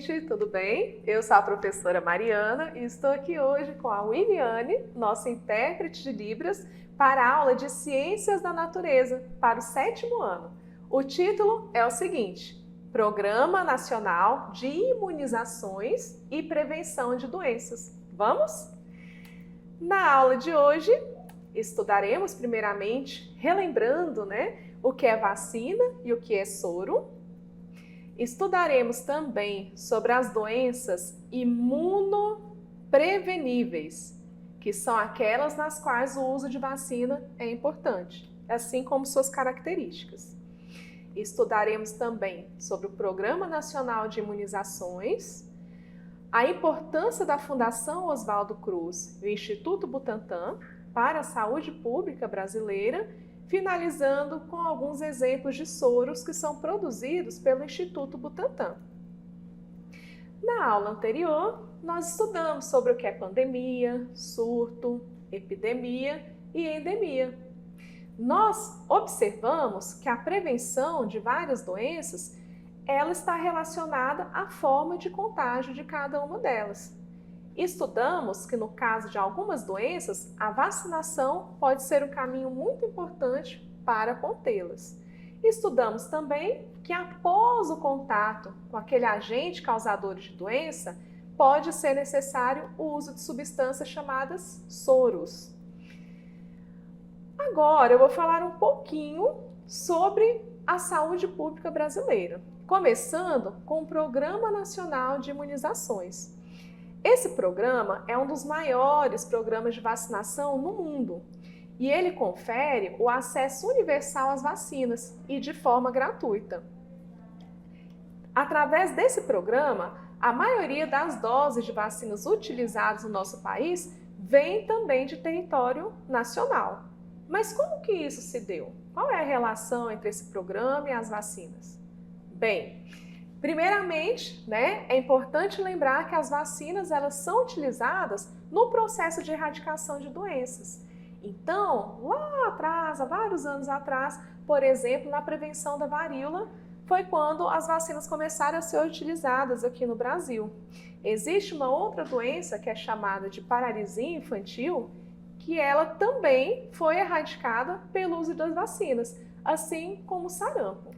gente, tudo bem? Eu sou a professora Mariana e estou aqui hoje com a Williane, nossa intérprete de Libras, para a aula de Ciências da Natureza, para o 7º ano. O título é o seguinte: Programa Nacional de Imunizações e Prevenção de Doenças. Vamos? Na aula de hoje, estudaremos primeiramente, relembrando, o que é vacina e o que é soro. Estudaremos também sobre as doenças imunopreveníveis, que são aquelas nas quais o uso de vacina é importante, assim como suas características. Estudaremos também sobre o Programa Nacional de Imunizações, a importância da Fundação Oswaldo Cruz e o Instituto Butantan para a saúde pública brasileira, finalizando com alguns exemplos de soros que são produzidos pelo Instituto Butantan. Na aula anterior, nós estudamos sobre o que é pandemia, surto, epidemia e endemia. Nós observamos que a prevenção de várias doenças, ela está relacionada à forma de contágio de cada uma delas. Estudamos que no caso de algumas doenças, a vacinação pode ser um caminho muito importante para contê-las. Estudamos também que após o contato com aquele agente causador de doença, pode ser necessário o uso de substâncias chamadas soros. Agora eu vou falar um pouquinho sobre a saúde pública brasileira, começando com o Programa Nacional de Imunizações. Esse programa é um dos maiores programas de vacinação no mundo e ele confere o acesso universal às vacinas e de forma gratuita. Através desse programa, a maioria das doses de vacinas utilizadas no nosso país vem também de território nacional. Mas como que isso se deu? Qual é a relação entre esse programa e as vacinas? Bem, primeiramente, é importante lembrar que as vacinas elas são utilizadas no processo de erradicação de doenças. Então, lá atrás, há vários anos atrás, por exemplo, na prevenção da varíola, foi quando as vacinas começaram a ser utilizadas aqui no Brasil. Existe uma outra doença que é chamada de paralisia infantil, que ela também foi erradicada pelo uso das vacinas, assim como o sarampo.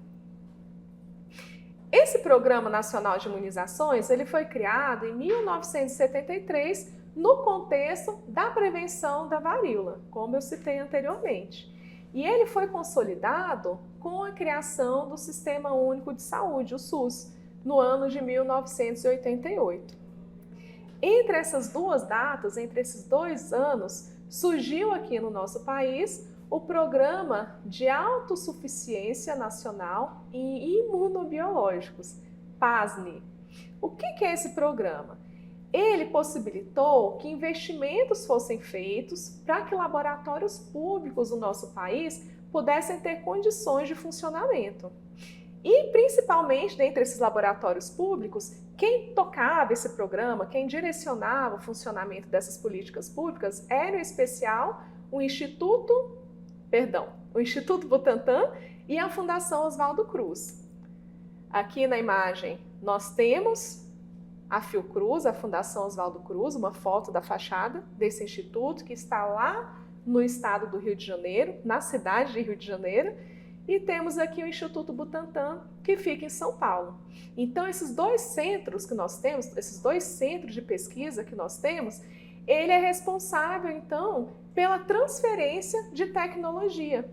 Esse Programa Nacional de Imunizações ele foi criado em 1973 no contexto da prevenção da varíola, como eu citei anteriormente. E ele foi consolidado com a criação do Sistema Único de Saúde, o SUS, no ano de 1988. Entre essas duas datas, entre esses 2 anos, surgiu aqui no nosso país o Programa de Autossuficiência Nacional em Imunobiológicos, PASNI. O que é esse programa? Ele possibilitou que investimentos fossem feitos para que laboratórios públicos do nosso país pudessem ter condições de funcionamento. E, principalmente, dentre esses laboratórios públicos, quem tocava esse programa, quem direcionava o funcionamento dessas políticas públicas, era, em especial, o Instituto Butantan e a Fundação Oswaldo Cruz. Aqui na imagem nós temos a Fiocruz, a Fundação Oswaldo Cruz, uma foto da fachada desse instituto que está lá no estado do Rio de Janeiro, na cidade de Rio de Janeiro, e temos aqui o Instituto Butantan, que fica em São Paulo. Então, esses 2 centros que nós temos, esses 2 centros de pesquisa que nós temos, ele é responsável, então, pela transferência de tecnologia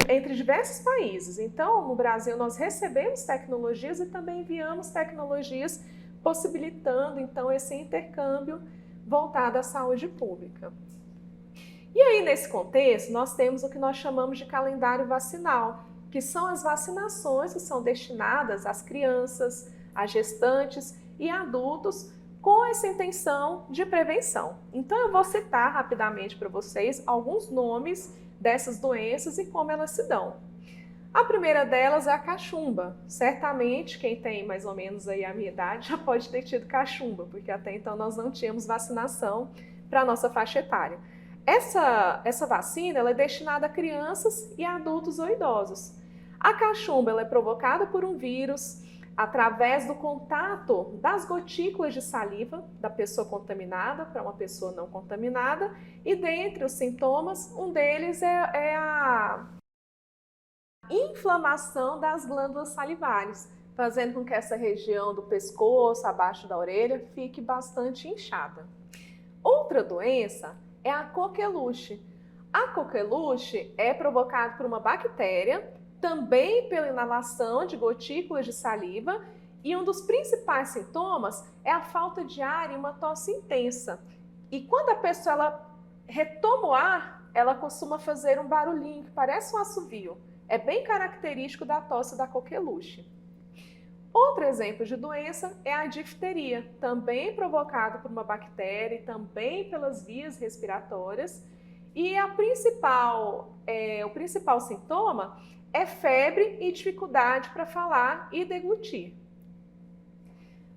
entre diversos países. Então, no Brasil, nós recebemos tecnologias e também enviamos tecnologias, possibilitando, então, esse intercâmbio voltado à saúde pública. E aí, nesse contexto, nós temos o que nós chamamos de calendário vacinal, que são as vacinações que são destinadas às crianças, às gestantes e adultos, com essa intenção de prevenção. Então, eu vou citar rapidamente para vocês alguns nomes dessas doenças e como elas se dão. A primeira delas é a cachumba. Certamente, quem tem mais ou menos aí a minha idade já pode ter tido cachumba, porque até então nós não tínhamos vacinação para a nossa faixa etária. Essa vacina ela é destinada a crianças e adultos ou idosos. A cachumba ela é provocada por um vírus. através do contato das gotículas de saliva da pessoa contaminada para uma pessoa não contaminada, e dentre os sintomas, um deles é a inflamação das glândulas salivares, fazendo com que essa região do pescoço, abaixo da orelha, fique bastante inchada. Outra doença é a coqueluche. A coqueluche é provocada por uma bactéria, também pela inalação de gotículas de saliva, e um dos principais sintomas é a falta de ar e uma tosse intensa. E quando a pessoa retoma o ar, ela costuma fazer um barulhinho que parece um assovio. É bem característico da tosse da coqueluche. Outro exemplo de doença é a difteria, também provocada por uma bactéria e também pelas vias respiratórias. E o principal sintoma é febre e dificuldade para falar e deglutir.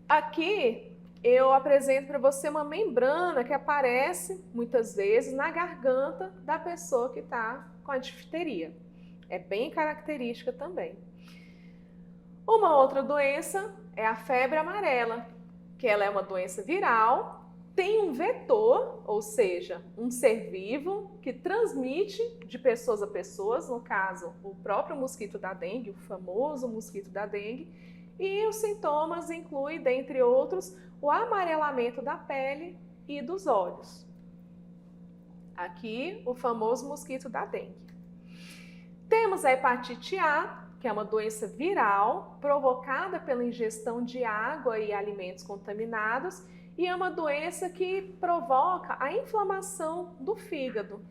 Aqui eu apresento para você uma membrana que aparece muitas vezes na garganta da pessoa que está com a difteria. É bem característica também. Uma outra doença é a febre amarela, que ela é uma doença viral, tem um vetor, ou seja, um ser vivo que transmite de pessoas a pessoas, no caso, o próprio mosquito da dengue, o famoso mosquito da dengue, e os sintomas incluem, dentre outros, o amarelamento da pele e dos olhos. Aqui, o famoso mosquito da dengue. Temos a hepatite A, que é uma doença viral provocada pela ingestão de água e alimentos contaminados, e é uma doença que provoca a inflamação do fígado.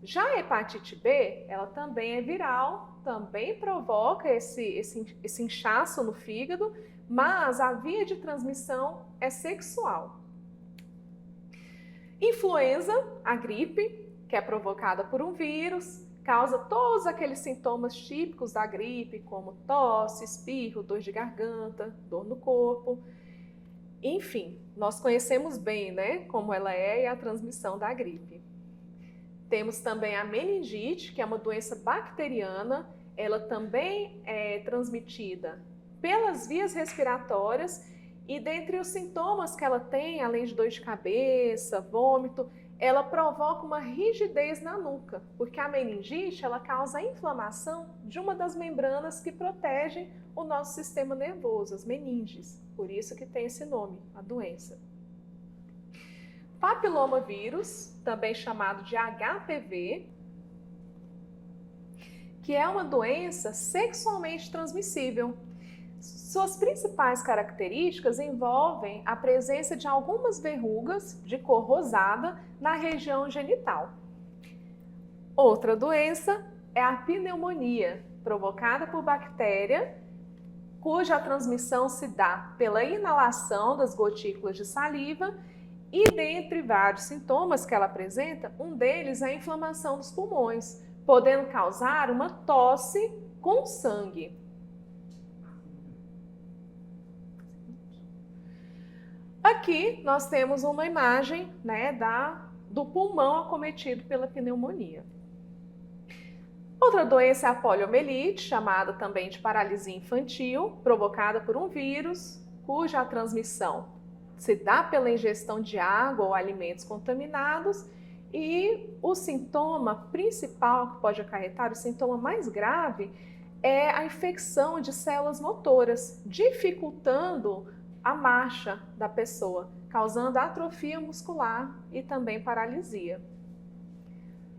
Já a hepatite B, ela também é viral, também provoca esse inchaço no fígado, mas a via de transmissão é sexual. Influenza, a gripe, que é provocada por um vírus, causa todos aqueles sintomas típicos da gripe, como tosse, espirro, dor de garganta, dor no corpo. Enfim, nós conhecemos bem, né, como ela é e a transmissão da gripe. Temos também a meningite, que é uma doença bacteriana, ela também é transmitida pelas vias respiratórias, e dentre os sintomas que ela tem, além de dor de cabeça, vômito, ela provoca uma rigidez na nuca, porque a meningite ela causa a inflamação de uma das membranas que protegem o nosso sistema nervoso, as meninges, por isso que tem esse nome, a doença. Papilomavírus, também chamado de HPV, que é uma doença sexualmente transmissível. Suas principais características envolvem a presença de algumas verrugas de cor rosada na região genital. Outra doença é a pneumonia, provocada por bactéria, cuja transmissão se dá pela inalação das gotículas de saliva, e dentre vários sintomas que ela apresenta, um deles é a inflamação dos pulmões, podendo causar uma tosse com sangue. Aqui nós temos uma imagem, né, do pulmão acometido pela pneumonia. Outra doença é a poliomielite, chamada também de paralisia infantil, provocada por um vírus, cuja transmissão se dá pela ingestão de água ou alimentos contaminados, e o sintoma principal que pode acarretar, o sintoma mais grave, é a infecção de células motoras, dificultando a marcha da pessoa, causando atrofia muscular e também paralisia.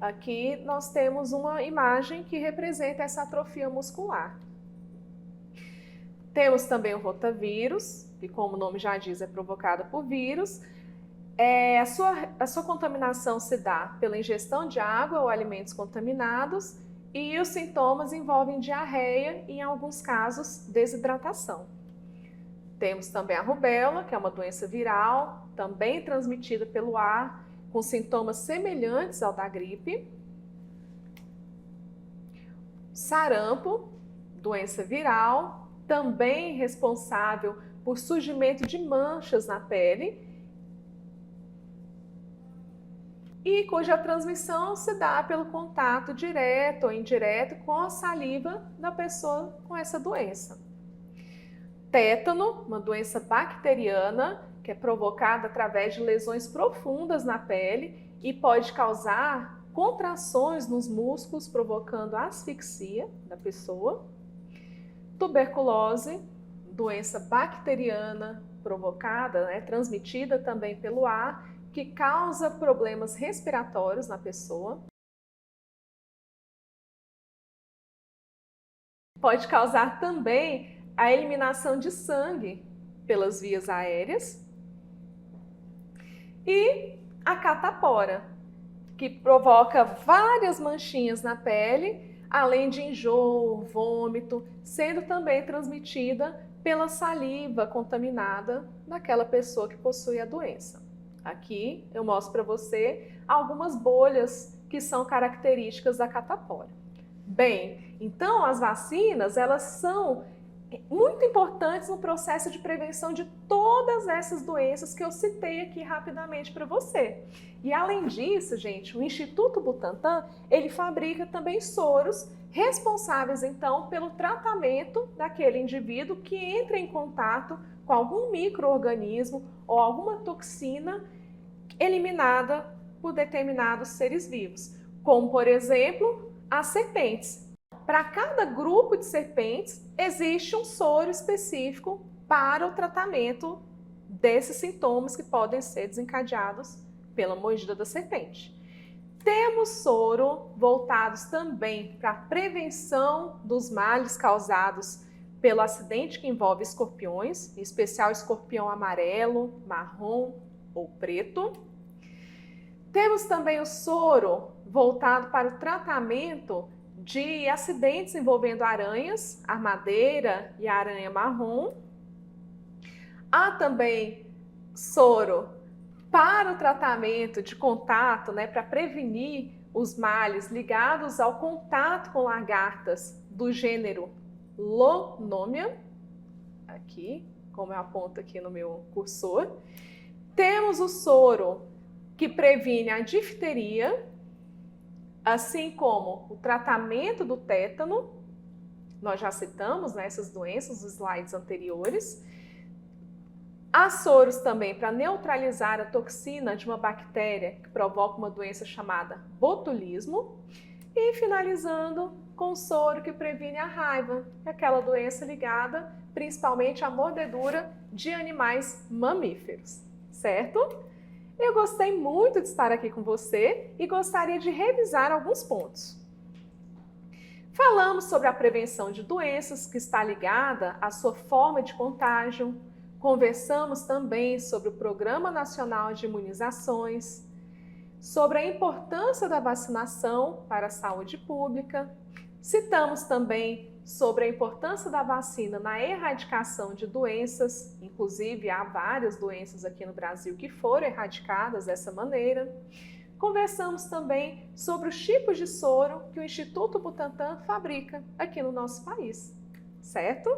Aqui nós temos uma imagem que representa essa atrofia muscular. Temos também o rotavírus, que como o nome já diz é provocada por vírus. A sua contaminação se dá pela ingestão de água ou alimentos contaminados, e os sintomas envolvem diarreia e, em alguns casos, desidratação. Temos também a rubéola, que é uma doença viral, também transmitida pelo ar, com sintomas semelhantes ao da gripe. Sarampo, doença viral, também responsável por surgimento de manchas na pele, e cuja transmissão se dá pelo contato direto ou indireto com a saliva da pessoa com essa doença. Tétano, uma doença bacteriana que é provocada através de lesões profundas na pele e pode causar contrações nos músculos, provocando asfixia da pessoa. Tuberculose, doença bacteriana provocada, transmitida também pelo ar, que causa problemas respiratórios na pessoa. Pode causar também a eliminação de sangue pelas vias aéreas. E a catapora, que provoca várias manchinhas na pele, além de enjoo, vômito, sendo também transmitida pela saliva contaminada daquela pessoa que possui a doença. Aqui eu mostro para você algumas bolhas que são características da catapora. Bem, então as vacinas, elas são muito importantes no processo de prevenção de todas essas doenças que eu citei aqui rapidamente para você. E além disso, gente, o Instituto Butantan, ele fabrica também soros responsáveis, então, pelo tratamento daquele indivíduo que entra em contato com algum micro-organismo ou alguma toxina eliminada por determinados seres vivos, como, por exemplo, as serpentes. Para cada grupo de serpentes, existe um soro específico para o tratamento desses sintomas que podem ser desencadeados pela mordida da serpente. Temos soro voltados também para a prevenção dos males causados pelo acidente que envolve escorpiões, em especial escorpião amarelo, marrom ou preto. Temos também o soro voltado para o tratamento de acidentes envolvendo aranhas, armadeira e aranha marrom. Há também soro para o tratamento de contato, para prevenir os males ligados ao contato com lagartas do gênero Lonomia, aqui, como eu aponto aqui no meu cursor. Temos o soro que previne a difteria, assim como o tratamento do tétano. Nós já citamos essas doenças nos slides anteriores. Há soros também para neutralizar a toxina de uma bactéria que provoca uma doença chamada botulismo. E finalizando com o soro que previne a raiva, que é aquela doença ligada principalmente à mordedura de animais mamíferos, certo? Eu gostei muito de estar aqui com você e gostaria de revisar alguns pontos. Falamos sobre a prevenção de doenças, que está ligada à sua forma de contágio. Conversamos também sobre o Programa Nacional de Imunizações, sobre a importância da vacinação para a saúde pública. Citamos também sobre a importância da vacina na erradicação de doenças, inclusive há várias doenças aqui no Brasil que foram erradicadas dessa maneira. Conversamos também sobre os tipos de soro que o Instituto Butantan fabrica aqui no nosso país, certo?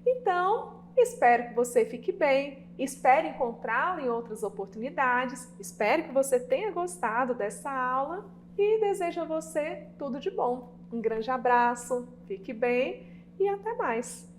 Então, espero que você fique bem, espero encontrá-lo em outras oportunidades, espero que você tenha gostado dessa aula e desejo a você tudo de bom. Um grande abraço, fique bem e até mais!